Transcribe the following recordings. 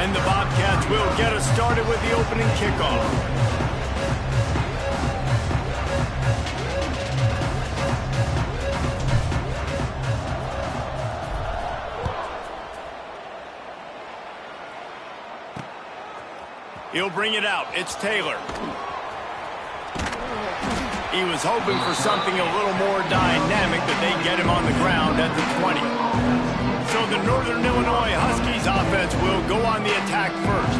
And the Bobcats will get us started with the opening kickoff. He'll bring it out. It's Taylor. He was hoping for something a little more dynamic, but they get him on the ground at the 20. So the Northern Illinois Huskies offense will go on the attack first.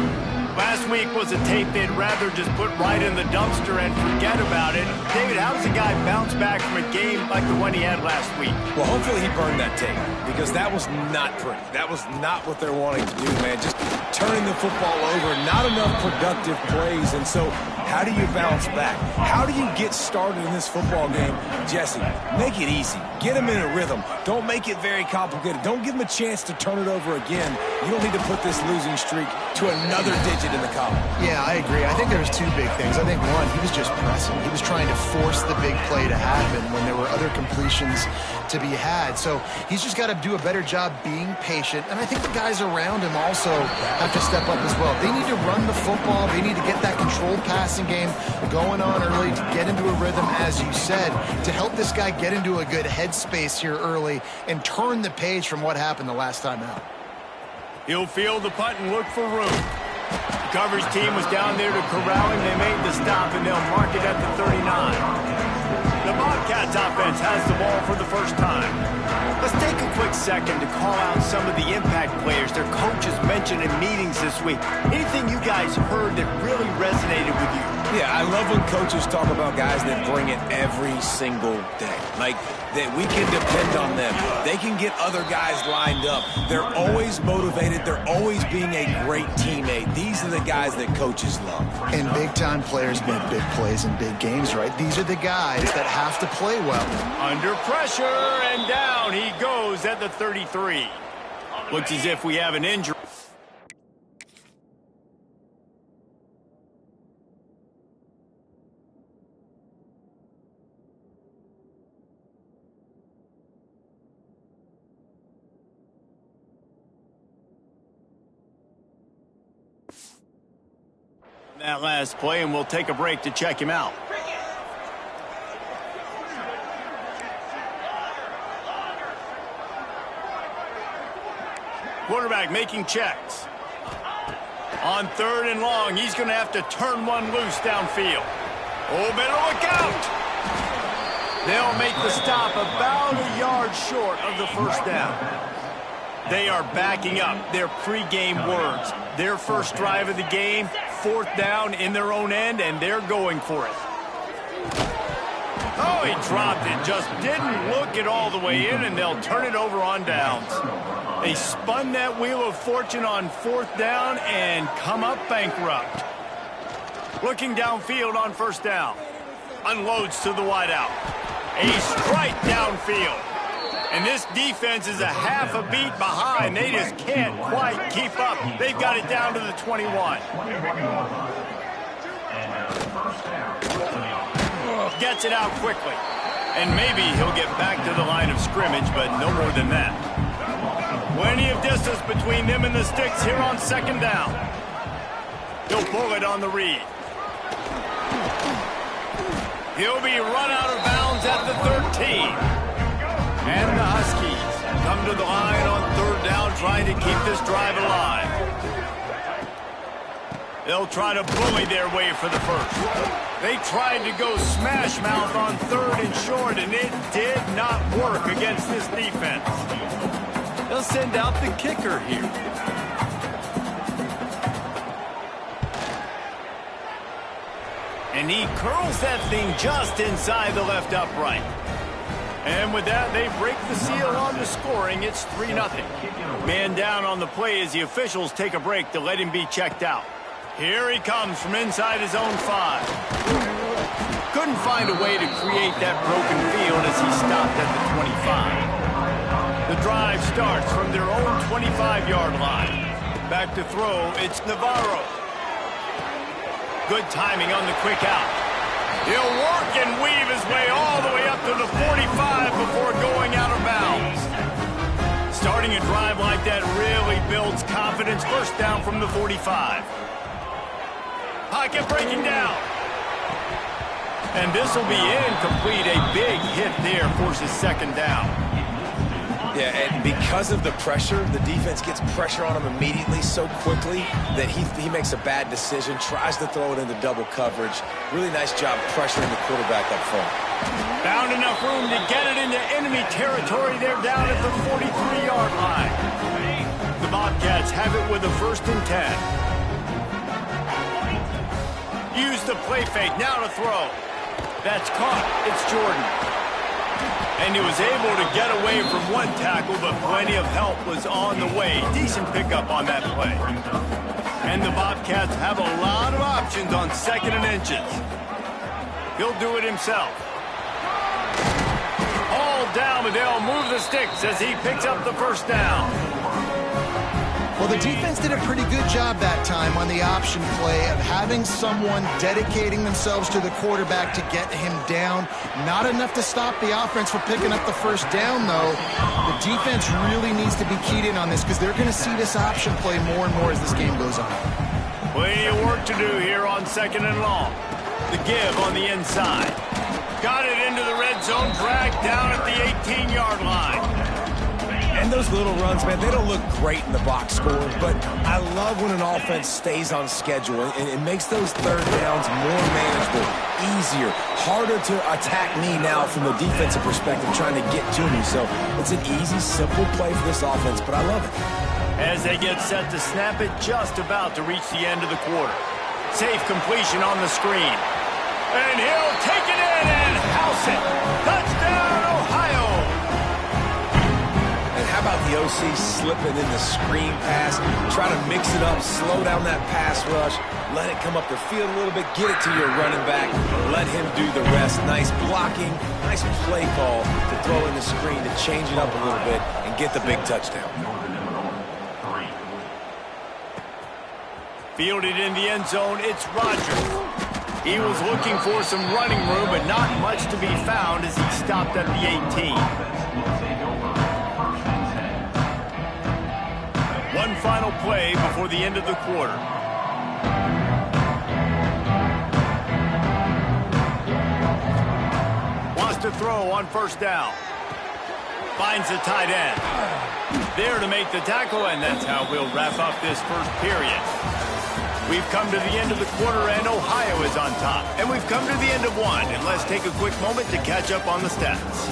Last week was a tape they'd rather just put right in the dumpster and forget about it. David, how does a guy bounce back from a game like the one he had last week? Well, hopefully he burned that tape, because that was not pretty. That was not what they're wanting to do, man. Just turning the football over, not enough productive plays. And so how do you bounce back? How do you get started in this football game? Jesse, make it easy. Get him in a rhythm. Don't make it very complicated. Don't give him a chance to turn it over again. You don't need to put this losing streak to another digit in the column. Yeah, I agree. I think there's two big things. I think, one, he was just pressing. He was trying to force the big play to happen when there were other completions to be had. So he's just got to do a better job being patient. And I think the guys around him also have to step up as well. They need to run the football. They need to get that controlled passing game going on early to get into a rhythm, as you said, to help this guy get into a good headspace here early and turn the page from what happened the last time out. He'll field the punt and look for room. The coverage team was down there to corral him. They made the stop, and they'll mark it at the 39. The Bobcats offense has the ball for the first time. Let's take a quick second to call out some of the impact players their coaches mentioned in meetings this week. Anything you guys heard that really resonated with you? Yeah, I love when coaches talk about guys that bring it every single day. Like, that we can depend on them. They can get other guys lined up. They're always motivated. They're always being a great teammate. These are the guys that coaches love. And big-time players make big plays in big games, right? These are the guys that have to play well. Under pressure, and down he goes at the 33. Looks as if we have an injury. That last play, and we'll take a break to check him out. Quarterback making checks. On 3rd and long, he's going to have to turn one loose downfield. Oh, better look out! They'll make the stop about a yard short of the first down. They are backing up their pregame words. Their first drive of the game, 4th down in their own end, and they're going for it. Oh, he dropped it. Just didn't look it all the way in, and they'll turn it over on downs. They spun that wheel of fortune on 4th down and come up bankrupt. Looking downfield on 1st down. Unloads to the wideout. A strike downfield. And this defense is a half a beat behind. They just can't quite keep up. They've got it down to the 21. Gets it out quickly. And maybe he'll get back to the line of scrimmage, but no more than that. Plenty of distance between them and the sticks here on 2nd down. He'll pull it on the read. He'll be run out of bounds at the 13. And the Huskies come to the line on 3rd down, trying to keep this drive alive. They'll try to bully their way for the first. They tried to go smash mouth on 3rd and short, and it did not work against this defense. They'll send out the kicker here. And he curls that thing just inside the left upright. And with that, they break the seal on the scoring. It's 3-0. Man down on the play as the officials take a break to let him be checked out. Here he comes from inside his own 5. Couldn't find a way to create that broken field as he stopped at the 25. The drive starts from their own 25-yard line. Back to throw, it's Navarro. Good timing on the quick out. He'll work and weave his way all the way up to the 45 before going out of bounds. Starting a drive like that really builds confidence. First down from the 45. Pocket breaking down. And this will be incomplete. A big hit there forces second down. Yeah, and because of the pressure, the defense gets pressure on him immediately so quickly that he makes a bad decision, tries to throw it into double coverage. Really nice job pressuring the quarterback up front. Found enough room to get it into enemy territory. They're down at the 43-yard line. The Bobcats have it with a 1st and 10. Use the play fake. Now to throw. That's caught. It's Jordan. And he was able to get away from one tackle, but plenty of help was on the way. Decent pickup on that play. And the Bobcats have a lot of options on 2nd and inches. He'll do it himself. All down, but they'll move the sticks as he picks up the 1st down. Well, the defense did a pretty good job that time on the option play of having someone dedicating themselves to the quarterback to get him down. Not enough to stop the offense from picking up the 1st down, though. The defense really needs to be keyed in on this because they're going to see this option play more and more as this game goes on. Plenty of work to do here on 2nd and long. The give on the inside. Got it into the red zone, dragged down at the 18-yard line. And those little runs, man, they don't look great in the box score, but I love when an offense stays on schedule and it makes those 3rd downs more manageable, easier, harder to attack me now from the defensive perspective trying to get to me. So it's an easy, simple play for this offense, but I love it. As they get set to snap it, just about to reach the end of the quarter. Safe completion on the screen. And he'll take it in and house it. Touchdown, Ohio! How about the OC slipping in the screen pass, try to mix it up, slow down that pass rush, let it come up the field a little bit, get it to your running back, let him do the rest. Nice blocking, nice play call to throw in the screen to change it up a little bit and get the big touchdown. Fielded in the end zone, it's Rodgers. He was looking for some running room, but not much to be found as he stopped at the 18. One final play before the end of the quarter. Wants to throw on 1st down. Finds the tight end. There to make the tackle, and that's how we'll wrap up this 1st period. We've come to the end of the quarter, and Ohio is on top. And we've come to the end of one, and let's take a quick moment to catch up on the stats.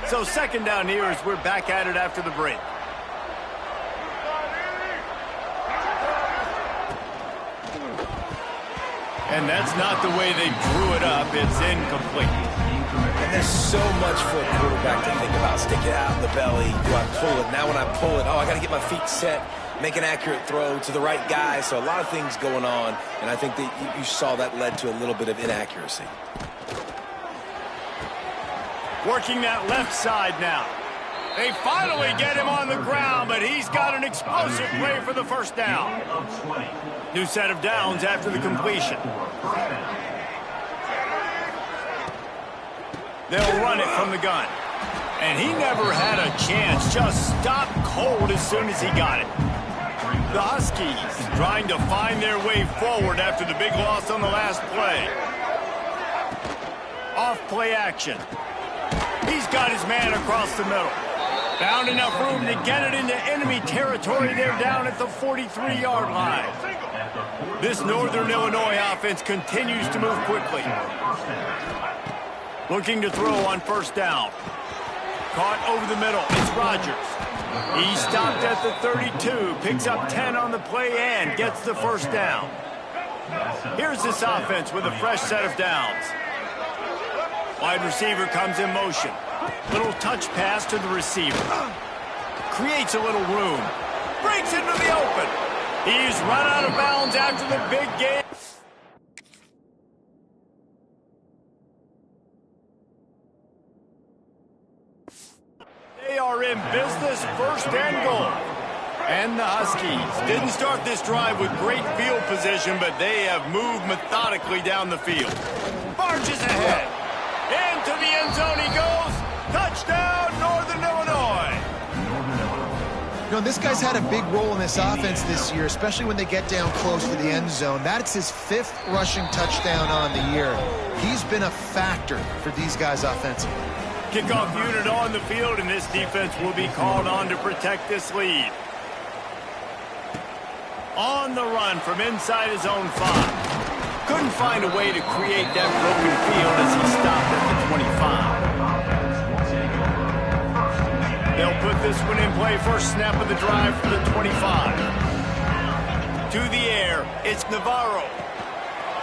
So 2nd down here as we're back at it after the break. And that's not the way they drew it up. It's incomplete. And there's so much for a quarterback to think about. Stick it out in the belly. Do I pull it? Now when I pull it, I got to get my feet set, make an accurate throw to the right guy. So a lot of things going on, and I think that you saw that led to a little bit of inaccuracy. Working that left side now. They finally get him on the ground, but he's got an explosive play for the 1st down. New set of downs after the completion. They'll run it from the gun. And he never had a chance. Just stopped cold as soon as he got it. The Huskies trying to find their way forward after the big loss on the last play. Off play action. He's got his man across the middle. Found enough room to get it into enemy territory. They're down at the 43-yard line. This Northern Illinois offense continues to move quickly. Looking to throw on 1st down. Caught over the middle. It's Rodgers. He stopped at the 32, picks up 10 on the play and gets the 1st down. Here's this offense with a fresh set of downs. Wide receiver comes in motion. Little touch pass to the receiver. Creates a little room. Breaks into the open. He's run out of bounds after the big game. They are in business, 1st and goal. And the Huskies didn't start this drive with great field position, but they have moved methodically down the field. marches ahead. Into the end zone he goes. Touchdown, Northern Illinois. You know, this guy's had a big role in this offense this year, especially when they get down close to the end zone. That's his 5th rushing touchdown on the year. He's been a factor for these guys offensively. Kickoff unit on the field, and this defense will be called on to protect this lead. On the run from inside his own 5. Couldn't find a way to create that broken field as he stopped at the 25. They'll put this one in play. First snap of the drive for the 25. To the air, it's Navarro.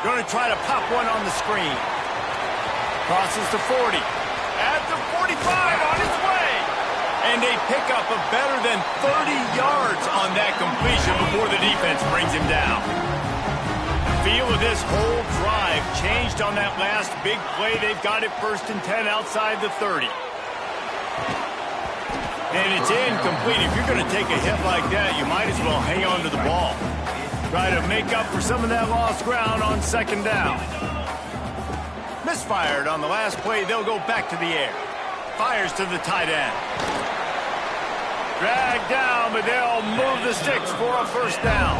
Going to try to pop one on the screen. Crosses to 40. At the 45, on his way. And they pick up a better than 30 yards on that completion before the defense brings him down. The feel of this whole drive changed on that last big play. They've got it 1st and 10 outside the 30. And it's incomplete. If you're going to take a hit like that, you might as well hang on to the ball. Try to make up for some of that lost ground on 2nd down. Misfired on the last play. They'll go back to the air. Fires to the tight end. Dragged down, but they'll move the sticks for a 1st down.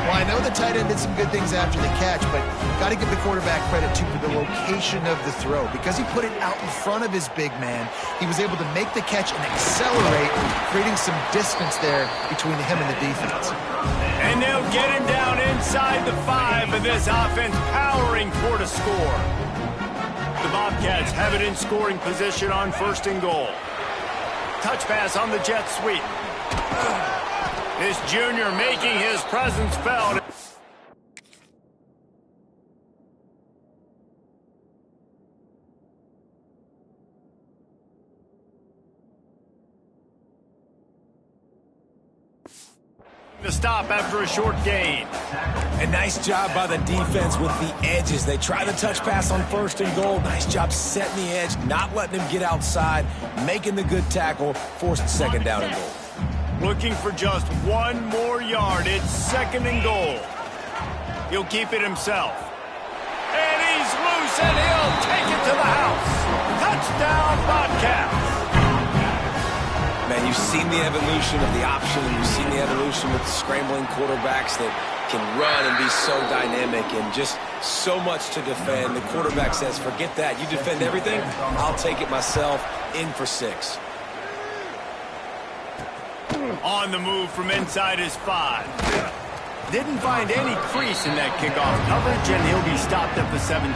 Well, I know the tight end did some good things after the catch, but got to give the quarterback credit, too, for the location of the throw. Because he put it out in front of his big man, he was able to make the catch and accelerate, creating some distance there between him and the defense. And they'll get him down inside the 5, and this offense powering for the score. The Bobcats have it in scoring position on 1st and goal. Touch pass on the jet sweep. This junior making his presence felt. The stop after a short gain. A nice job by the defense with the edges. They try the touch pass on 1st and goal. Nice job setting the edge, not letting him get outside, making the good tackle, forced 2nd down and goal. Looking for just 1 more yard. It's 2nd and goal. He'll keep it himself. And he's loose, and he'll take it to the house. Touchdown, Bobcats. Man, you've seen the evolution of the option, and you've seen the evolution with scrambling quarterbacks that can run and be so dynamic and just so much to defend. The quarterback says, forget that. You defend everything, I'll take it myself. In for 6. On the move from inside his 5. Didn't find any crease in that kickoff coverage, and he'll be stopped at the 17.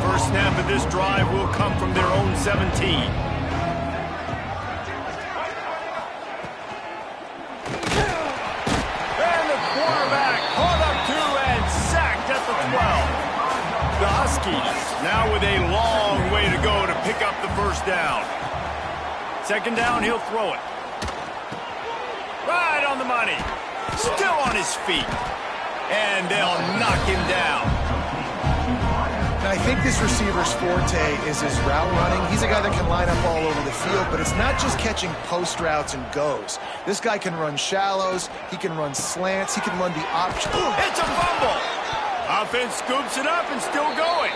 First snap of this drive will come from their own 17. And the quarterback caught up to and sacked at the 12. The Huskies now with a long way to go to pick up the 1st down. 2nd down, he'll throw it. Right on the money. Still on his feet. And they'll knock him down. Now, I think this receiver's forte is his route running. He's a guy that can line up all over the field, but it's not just catching post routes and goes. This guy can run shallows. He can run slants. He can run the option. It's a fumble. Offense scoops it up and still going.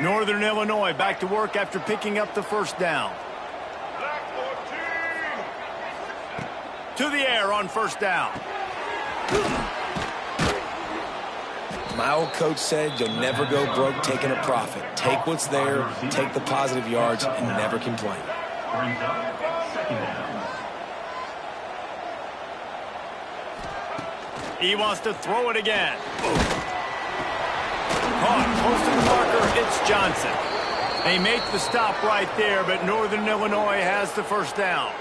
Northern Illinois back to work after picking up the 1st down. To the air on 1st down. My old coach said you'll never go broke taking a profit. Take what's there, take the positive yards, and never complain. He wants to throw it again. Caught close to the marker, it's Johnson. They make the stop right there, but Northern Illinois has the 1st down.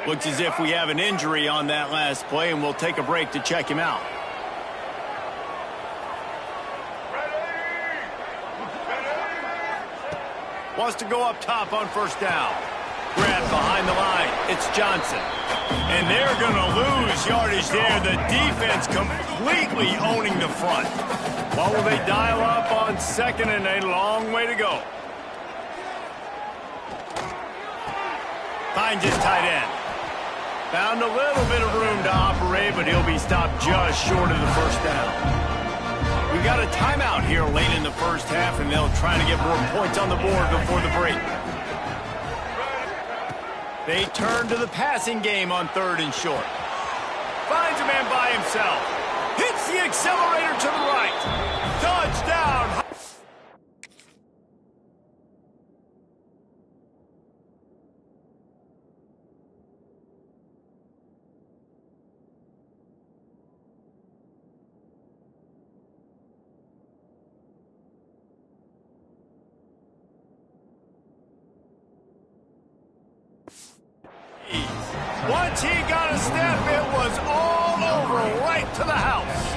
Looks as if we have an injury on that last play, and we'll take a break to check him out. Wants to go up top on 1st down. Grab snap behind the line. It's Johnson. And they're going to lose yardage there. The defense completely owning the front. What will they dial up on second and a long way to go? Finds his tight end. Found a little bit of room to operate, but he'll be stopped just short of the first down. We got a timeout here late in the first half, and they'll try to get more points on the board before the break. They turn to the passing game on 3rd and short. Finds a man by himself. Hits the accelerator to the right. Touchdown. Once he got a step, it was all over, right to the house.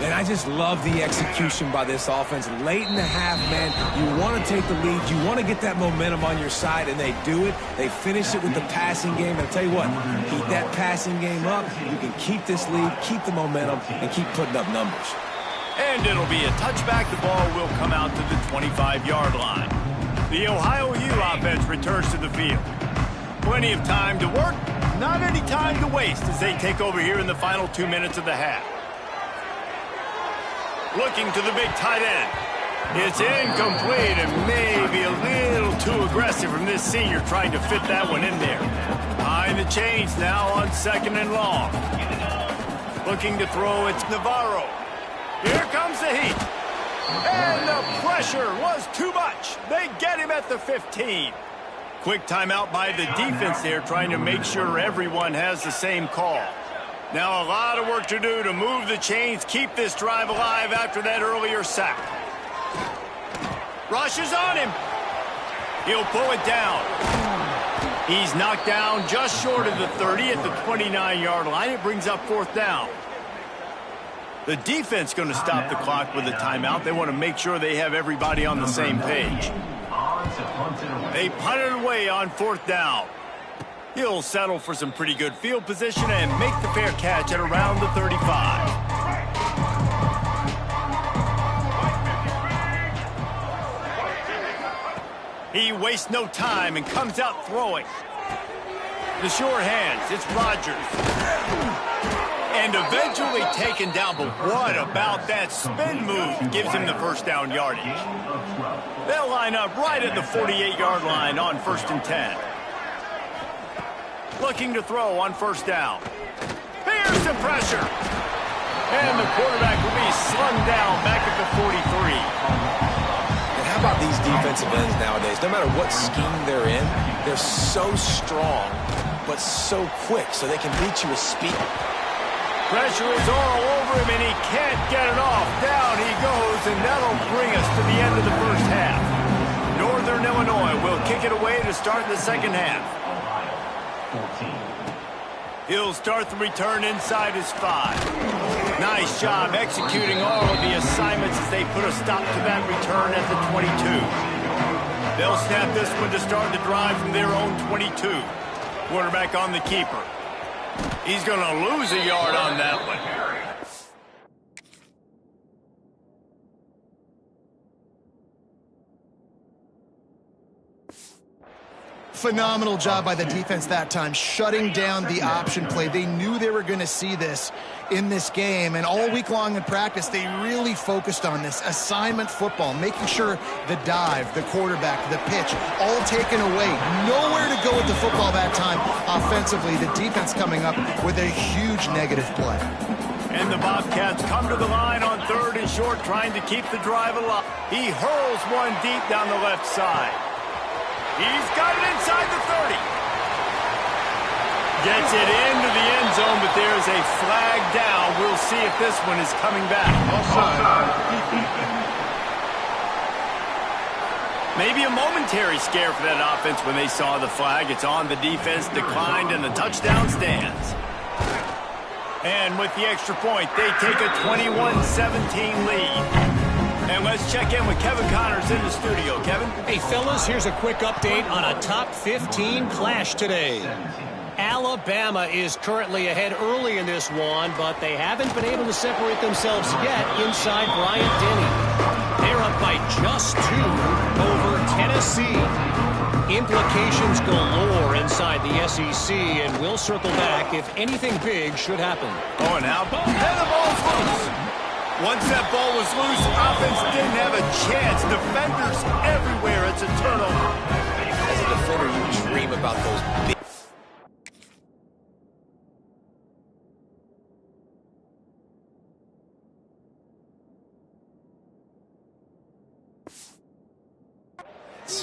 And I just love the execution by this offense. Late in the half, man, you want to take the lead. You want to get that momentum on your side, and they do it. They finish it with the passing game. And I'll tell you what, keep that passing game up. You can keep this lead, keep the momentum, and keep putting up numbers. And it'll be a touchback. The ball will come out to the 25-yard line. The Ohio U offense returns to the field. Plenty of time to work, not any time to waste as they take over here in the final 2 minutes of the half. Looking to the big tight end. It's incomplete and maybe a little too aggressive from this senior trying to fit that one in there. Behind the chains now on 2nd and long. Looking to throw, it's Navarro. Here comes the heat. And the pressure was too much. They get him at the 15. Quick timeout by the defense there, trying to make sure everyone has the same call. Now a lot of work to do to move the chains, keep this drive alive after that earlier sack. Rushes on him. He'll pull it down. He's knocked down just short of the 30 at the 29-yard line. It brings up 4th down. The defense going to stop the clock with a timeout. They want to make sure they have everybody on the same page. They punt it away on 4th down. He'll settle for some pretty good field position and make the fair catch at around the 35. He wastes no time and comes out throwing. The sure hands, it's Rodgers. And eventually taken down, but what about that spin move gives him the first down yardage. They'll line up right at the 48-yard line on 1st and 10. Looking to throw on 1st down. Here's the pressure. And the quarterback will be slung down back at the 43. And how about these defensive ends nowadays? No matter what scheme they're in, they're so strong, but so quick, so they can beat you with speed. Pressure is all over him, and he can't get it off. Down he goes, and that'll bring us to the end of the first half. Northern Illinois will kick it away to start the second half. He'll start the return inside his 5. Nice job executing all of the assignments as they put a stop to that return at the 22. They'll snap this one to start the drive from their own 22. Quarterback on the keeper. He's going to lose a yard on that one. Phenomenal job by the defense that time, shutting down the option play. They knew they were going to see this in this game, and all week long in practice, they really focused on this assignment football, making sure the dive, the quarterback, the pitch, all taken away. Nowhere to go with the football that time offensively. The defense coming up with a huge negative play. And the Bobcats come to the line on 3rd and short, trying to keep the drive alive. He hurls one deep down the left side. He's got it inside the 30. Gets it into the end zone, but there's a flag down. We'll see if this one is coming back. Maybe a momentary scare for that offense when they saw the flag. It's on, the defense declined, and the touchdown stands. And with the extra point, they take a 21-17 lead. And let's let's check in with Kevin Connors in the studio. Kevin? Hey, fellas, here's a quick update on a top 15 clash today. Alabama is currently ahead early in this one, but they haven't been able to separate themselves yet inside Bryant-Denny. They're up by just 2 over Tennessee. Implications galore inside the SEC, and we'll circle back if anything big should happen. Oh, and now the ball's loose. Once that ball was loose, offense didn't have a chance. Defenders everywhere. It's a turnover. As a defender, you dream about those big...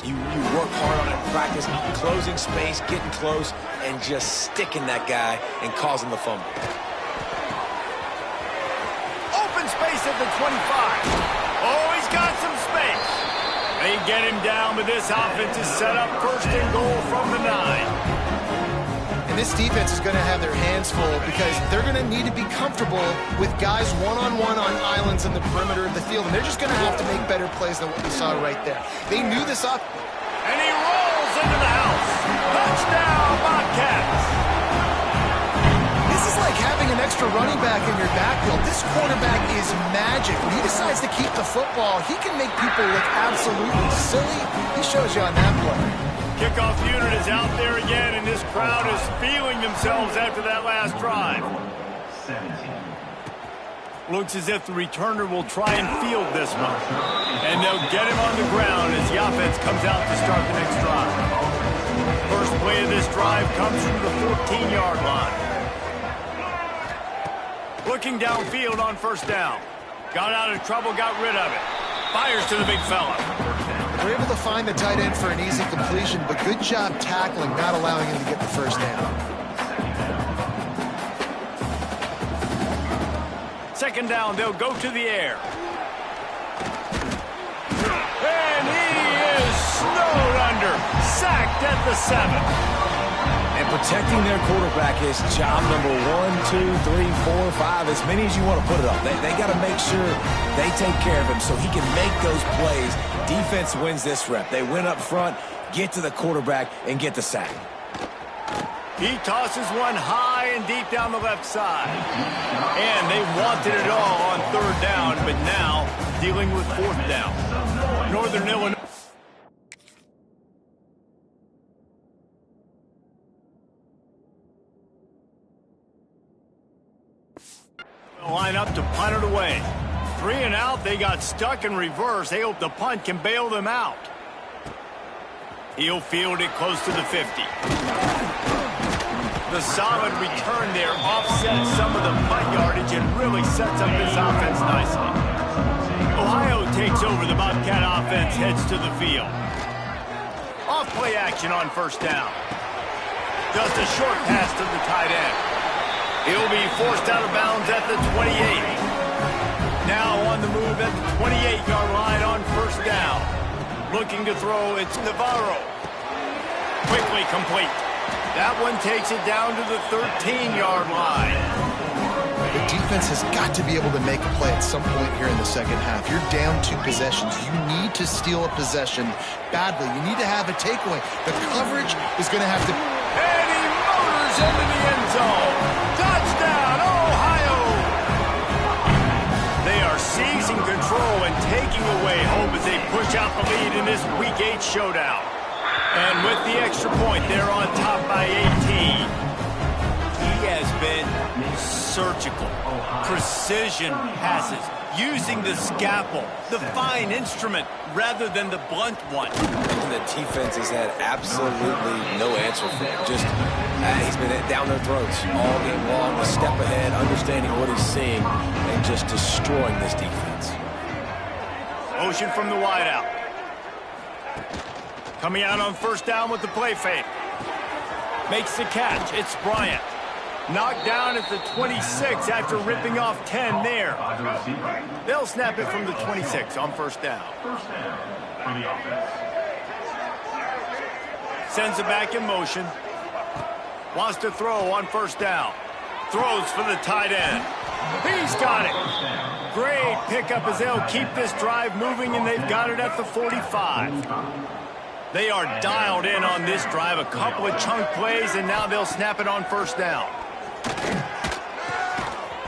You work hard on it in practice, closing space, getting close, and just sticking that guy and causing the fumble. Open space at the 25. Oh, he's got some space. They get him down, but this offense is set up first and goal from the 9. And this defense is going to have their hands full because they're going to need to be comfortable with guys one-on-one on islands in the perimeter of the field. And they're just going to have to make better plays than what we saw right there. They knew this up. And he rolls into the house. Touchdown, Bobcats. This is like having an extra running back in your backfield. This quarterback is magic. When he decides to keep the football, he can make people look absolutely silly. He shows you on that play. Kickoff unit is out there again, and this crowd is feeling themselves after that last drive. Looks as if the returner will try and field this one. And they'll get him on the ground as the offense comes out to start the next drive. First play of this drive comes from the 14-yard line. Looking downfield on first down. Got out of trouble, got rid of it. Fires to the big fella. We're able to find the tight end for an easy completion, but good job tackling, not allowing him to get the first down. Second down, they'll go to the air. And he is snowed under. Sacked at the 7. And protecting their quarterback is job number 1, 2, 3, 4, 5, as many as you want to put it up. They got to make sure they take care of him so he can make those plays. Defense wins this rep. They win up front, get to the quarterback, and get the sack. He tosses one high and deep down the left side. And they wanted it all on third down, but now dealing with fourth down. Northern Illinois. Line up to punt it away. 3 and out, they got stuck in reverse. They hope the punt can bail them out. He'll field it close to the 50. The solid return there offsets some of the punt yardage and really sets up this offense nicely. Ohio takes over. The Bobcat offense heads to the field. Off play action on first down. Just a short pass to the tight end. He'll be forced out of bounds at the 28. Now on the move at the 28-yard line on first down. Looking to throw, it's Navarro. Quickly complete. That one takes it down to the 13-yard line. The defense has got to be able to make a play at some point here in the second half. You're down 2 possessions. You need to steal a possession badly. You need to have a takeaway. The coverage is going to have to... And he motors into the end zone. Touchdown, Ohio! They are seizing control and taking away hope as they push out the lead in this Week 8 showdown. And with the extra point, they're on top by 18. He has been surgical, precision passes, using the scalpel, the fine instrument, rather than the blunt one. And the defense has had absolutely no answer for him. Just, he's been down their throats all game long, a step ahead, understanding what he's seeing, and just destroying this defense. Motion from the wideout. Coming out on first down with the play fake. Makes the catch. It's Bryant. Knocked down at the 26 after ripping off 10 there. They'll snap it from the 26 on first down. Sends it back in motion. Wants to throw on first down. Throws for the tight end. He's got it. Great pickup as they'll keep this drive moving, and they've got it at the 45. They are dialed in on this drive. A couple of chunk plays, and now they'll snap it on first down.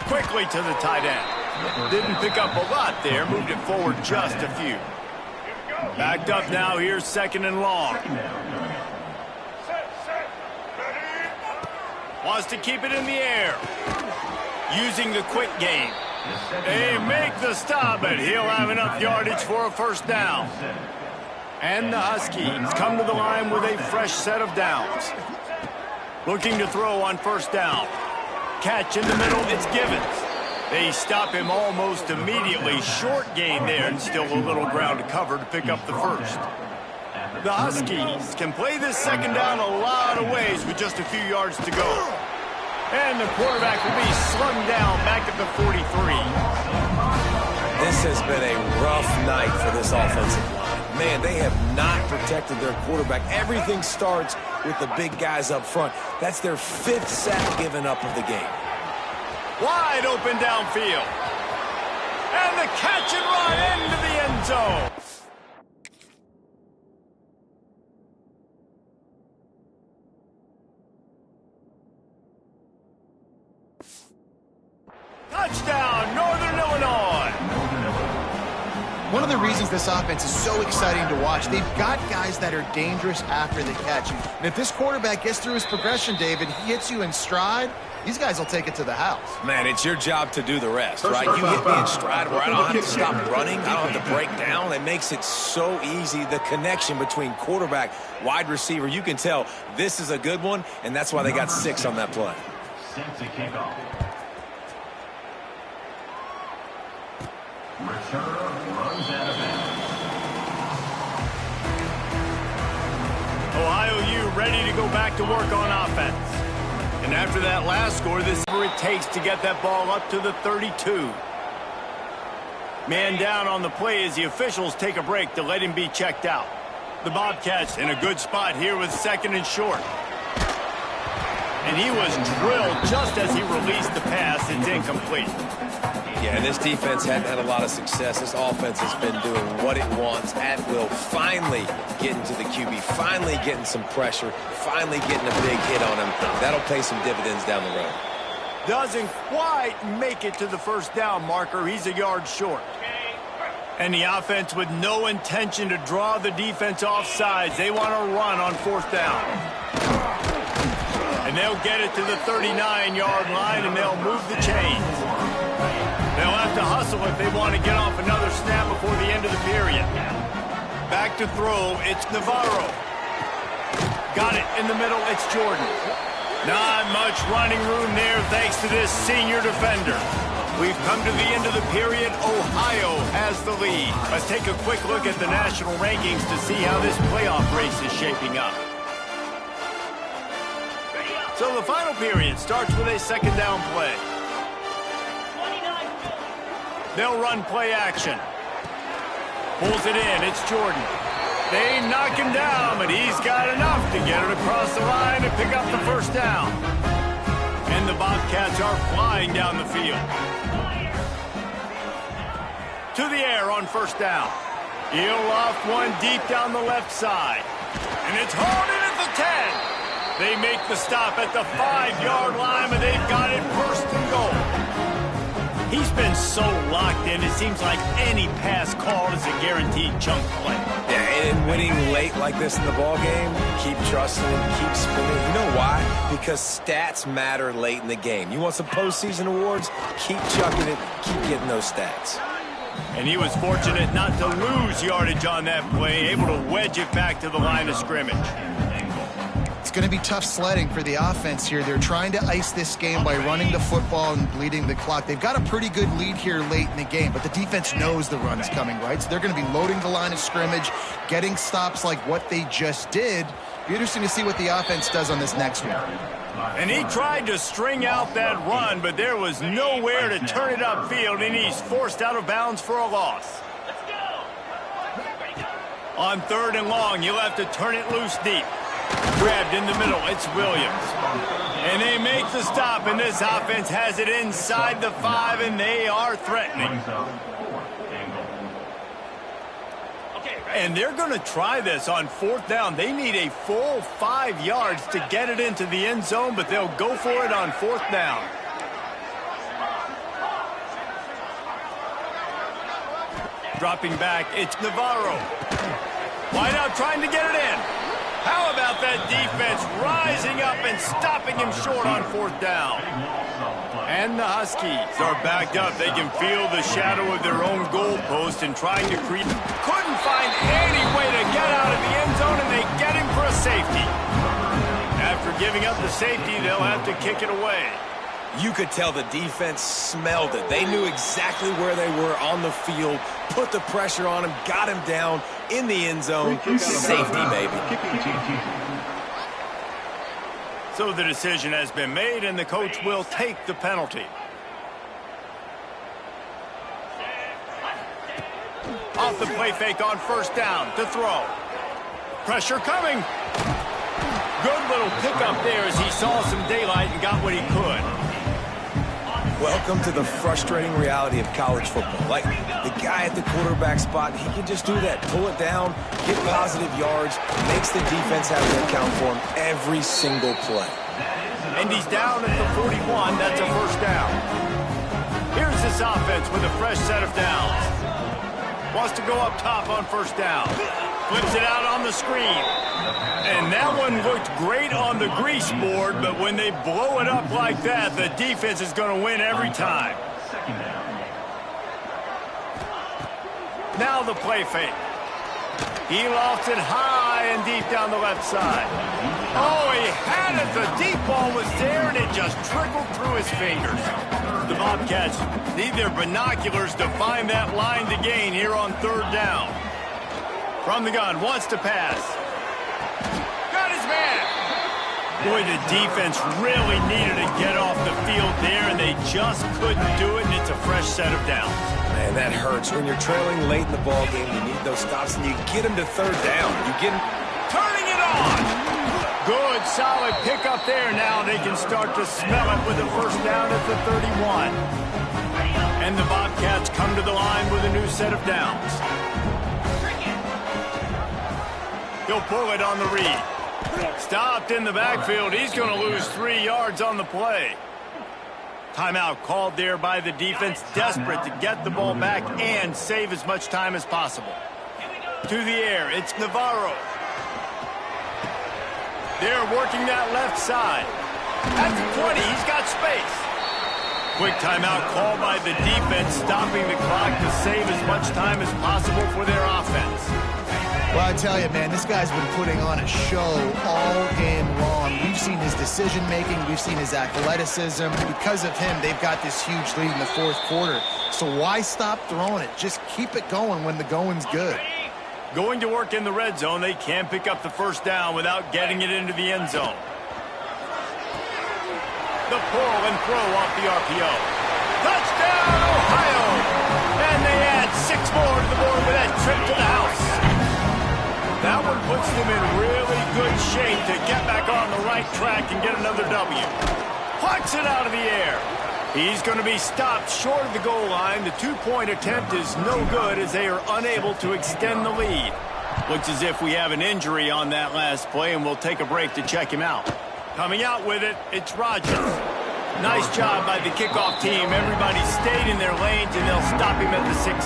Quickly to the tight end. Didn't pick up a lot there. Moved it forward just a few. Backed up now. Here's 2nd and long. Wants to keep it in the air. Using the quick game. They make the stop, but he'll have enough yardage for a first down. And the Huskies come to the line with a fresh set of downs. Looking to throw on first down. Catch in the middle, it's Givens. They stop him almost immediately. Short gain there, and still a little ground to cover to pick up the first. The Huskies can play this second down a lot of ways with just a few yards to go. And the quarterback will be slung down back at the 43. This has been a rough night for this offensive line. Man, they have not protected their quarterback. Everything starts with the big guys up front. That's their 5th sack given up of the game. Wide open downfield. And the catch and run into the end zone. Touchdown, Northern Illinois. One of the reasons this offense is so exciting to watch, they've got guys that are dangerous after the catch. And if this quarterback gets through his progression, David, he hits you in stride, these guys will take it to the house. Man, it's your job to do the rest, right? You hit me in stride where I don't have to stop running. I don't have to break down. It makes it so easy. The connection between quarterback, wide receiver, you can tell this is a good one, and that's why they got 6 on that play. Set to kick off. Return runs out of bounds. Ohio U ready to go back to work on offense. And after that last score, this is what it takes to get that ball up to the 32. Man down on the play as the officials take a break to let him be checked out. The Bobcats in a good spot here with 2nd and short. And he was drilled just as he released the pass. It's incomplete. Yeah, this defense hadn't had a lot of success. This offense has been doing what it wants at will. Finally getting to the QB, finally getting some pressure, finally getting a big hit on him. That'll pay some dividends down the road. Doesn't quite make it to the first down marker. He's a yard short. And the offense with no intention to draw the defense off sides. They want to run on 4th down. And they'll get it to the 39-yard line, and they'll move the chains. They'll have to hustle if they want to get off another snap before the end of the period. Back to throw, it's Navarro. Got it in the middle, it's Jordan. Not much running room there thanks to this senior defender. We've come to the end of the period. Ohio has the lead. Let's take a quick look at the national rankings to see how this playoff race is shaping up. So the final period starts with a 2nd down play. They'll run play action. Pulls it in. It's Jordan. They knock him down, but he's got enough to get it across the line and pick up the first down. And the Bobcats are flying down the field. To the air on first down. He'll loft one deep down the left side. And it's hauled in at the 10. They make the stop at the 5-yard line, but they've got it 1st and goal. He's been so locked in, it seems like any pass called is a guaranteed chunk play. Yeah, and winning late like this in the ball game, keep trusting him, keep spinning. You know why? Because stats matter late in the game. You want some postseason awards? Keep chucking it, keep getting those stats. And he was fortunate not to lose yardage on that play, able to wedge it back to the line of scrimmage. It's going to be tough sledding for the offense here. They're trying to ice this game by running the football and bleeding the clock. They've got a pretty good lead here late in the game, but the defense knows the run is coming, right? So they're going to be loading the line of scrimmage, getting stops like what they just did. Be interesting to see what the offense does on this next one. And he tried to string out that run, but there was nowhere to turn it upfield, and he's forced out of bounds for a loss. On 3rd and long, you'll have to turn it loose deep. grabbed in the middle. It's Williams. And they make the stop, and this offense has it inside the 5, and they are threatening. And they're going to try this on 4th down. They need a full 5 yards to get it into the end zone, but they'll go for it on 4th down. Dropping back, it's Navarro. Wide out trying to get it in. How about that defense rising up and stopping him short on 4th down? And the Huskies are backed up. They can feel the shadow of their own goalpost and trying to create. Couldn't find any way to get out of the end zone, and they get him for a safety. After giving up the safety, they'll have to kick it away. You could tell the defense smelled it. They knew exactly where they were on the field, put the pressure on him, got him down in the end zone. Safety, baby. So the decision has been made, and the coach will take the penalty. Off the play fake on 1st down to throw. Pressure coming. Good little pickup there as he saw some daylight and got what he could. Welcome to the frustrating reality of college football. Like, the guy at the quarterback spot, he can just do that. Pull it down, get positive yards, makes the defense have to account for him every single play. And he's down at the 41. That's a 1st down. Here's this offense with a fresh set of downs. Wants to go up top on 1st down. Flips it out on the screen. And that one looked great on the grease board, but when they blow it up like that, the defense is going to win every time. Now the play fake. He lofts it high and deep down the left side. Oh, he had it. The deep ball was there, and it just trickled through his fingers. The Bobcats need their binoculars to find that line to gain here on 3rd down. From the gun, wants to pass. Got his man. Boy, the defense really needed to get off the field there, and they just couldn't do it, and it's a fresh set of downs. Man, that hurts. When you're trailing late in the ball game, you need those stops, and you get them to 3rd down. You get them. Turning it on. Good, solid pickup there. Now they can start to smell it with a 1st down at the 31. And the Bobcats come to the line with a new set of downs. He'll pull it on the read. Stopped in the backfield. He's going to lose 3 yards on the play. Timeout called there by the defense, desperate to get the ball back and save as much time as possible. To the air, it's Navarro. They're working that left side. At the 20, he's got space. Quick timeout called by the defense, stopping the clock to save as much time as possible for their offense. Well, I tell you, man, this guy's been putting on a show all game long. We've seen his decision-making. We've seen his athleticism. Because of him, they've got this huge lead in the 4th quarter. So why stop throwing it? Just keep it going when the going's good. Going to work in the red zone, they can't pick up the 1st down without getting it into the end zone. The pull and throw off the RPO. Touchdown, Ohio! And they add 6 more to the board with that trip to the house. That one puts them in really good shape to get back on the right track and get another W. Plucks it out of the air. He's going to be stopped short of the goal line. The 2-point attempt is no good as they are unable to extend the lead. Looks as if we have an injury on that last play, and we'll take a break to check him out. Coming out with it, it's Rogers. Nice job by the kickoff team. Everybody stayed in their lanes, and they'll stop him at the 16.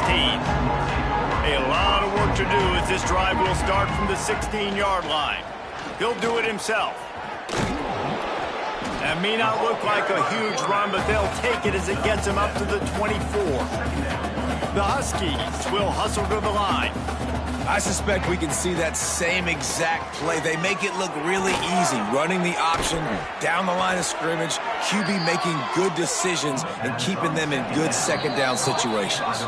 A lot of work to do as this drive will start from the 16-yard line. He'll do it himself. That may not look like a huge run, but they'll take it as it gets them up to the 24. The Huskies will hustle to the line. I suspect we can see that same exact play. They make it look really easy, running the option down the line of scrimmage, QB making good decisions and keeping them in good 2nd down situations.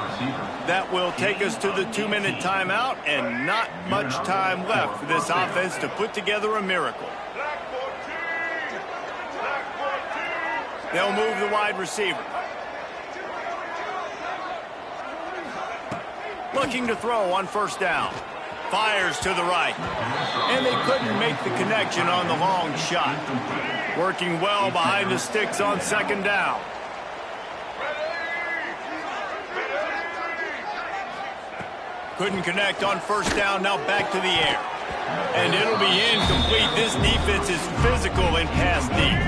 That will take us to the 2-minute timeout, and not much time left for this offense to put together a miracle. They'll move the wide receiver. Looking to throw on 1st down. Fires to the right. And they couldn't make the connection on the long shot. Working well behind the sticks on second down. Couldn't connect on first down, now back to the air. And it'll be incomplete. This defense is physical and pass deep.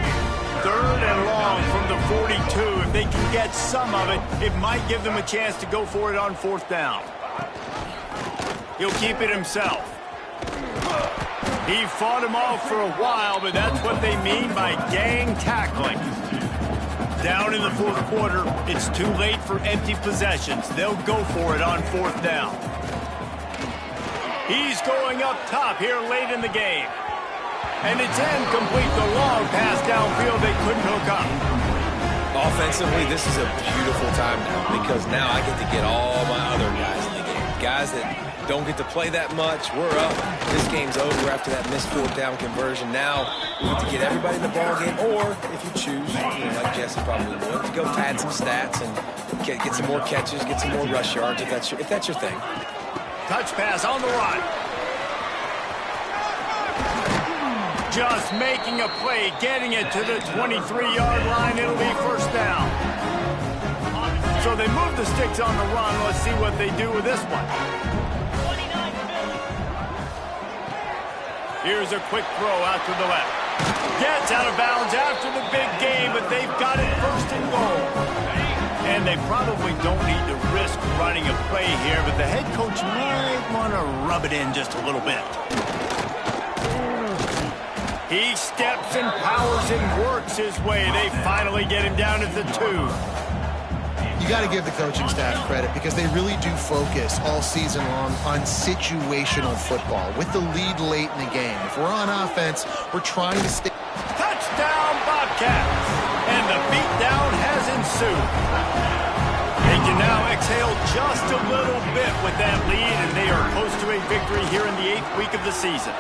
Third and long from the 42. If they can get some of it, it might give them a chance to go for it on fourth down. He'll keep it himself. He fought him off for a while, but that's what they mean by gang tackling. Down in the fourth quarter, it's too late for empty possessions. They'll go for it on fourth down. He's going up top here late in the game. And it's incomplete. The long pass downfield they couldn't hook up. Offensively, this is a beautiful time now because now I get to get all my other guys in the game. Guys that don't get to play that much. We're up. This game's over after that missed fourth down conversion. Now we get to get everybody in the ball game, or if you choose, like Jesse probably would, to go pad some stats and get some more catches, get some more rush yards if that's your thing. Touch pass on the run. Just making a play, getting it to the 23-yard line. It'll be first down. So they move the sticks on the run. Let's see what they do with this one. Here's a quick throw out to the left. Gets out of bounds after the big game, but they've got it first and goal. And they probably don't need to risk running a play here, but the head coach might want to rub it in just a little bit. He steps and powers and works his way. They finally get him down at the 2. You got to give the coaching staff credit because they really do focus all season long on situational football with the lead late in the game. If we're on offense, we're trying to stay. Touchdown, Bobcats! And the beatdown has ensued. They can now exhale just a little bit with that lead, and they are close to a victory here in the 8th week of the season.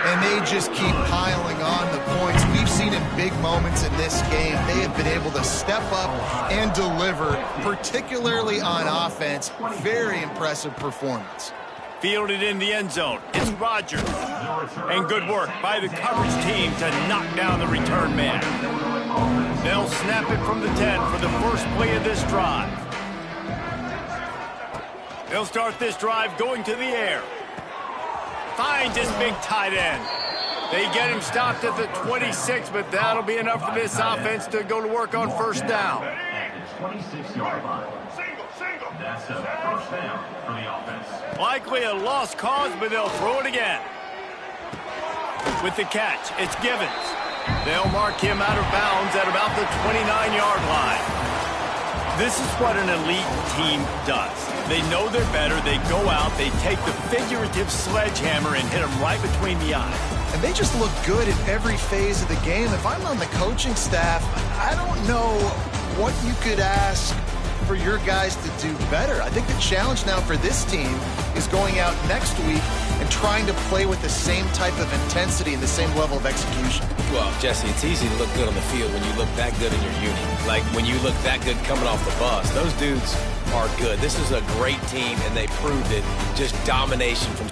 And they just keep piling on the points. We've seen in big moments in this game, they have been able to step up and deliver, particularly on offense. Very impressive performance. Fielded in the end zone. It's Rodgers. And good work by the coverage team to knock down the return man. They'll snap it from the 10 for the first play of this drive. They'll start this drive going to the air. Finds his big tight end. They get him stopped at the 26, but that'll be enough for this offense to go to work on first down. At the 26-yard line. That's a first down for the offense. Likely a lost cause, but they'll throw it again. With the catch, it's Givens. They'll mark him out of bounds at about the 29-yard line. This is what an elite team does. They know they're better. They go out. They take the figurative sledgehammer and hit them right between the eyes. And they just look good in every phase of the game. If I'm on the coaching staff, I don't know what you could ask for your guys to do better. I think the challenge now for this team is going out next week and trying to play with the same type of intensity and the same level of execution. Well, Jesse, it's easy to look good on the field when you look that good in your unit. Like when you look that good coming off the bus. Those dudes are good. This is a great team, and they proved it. Just domination from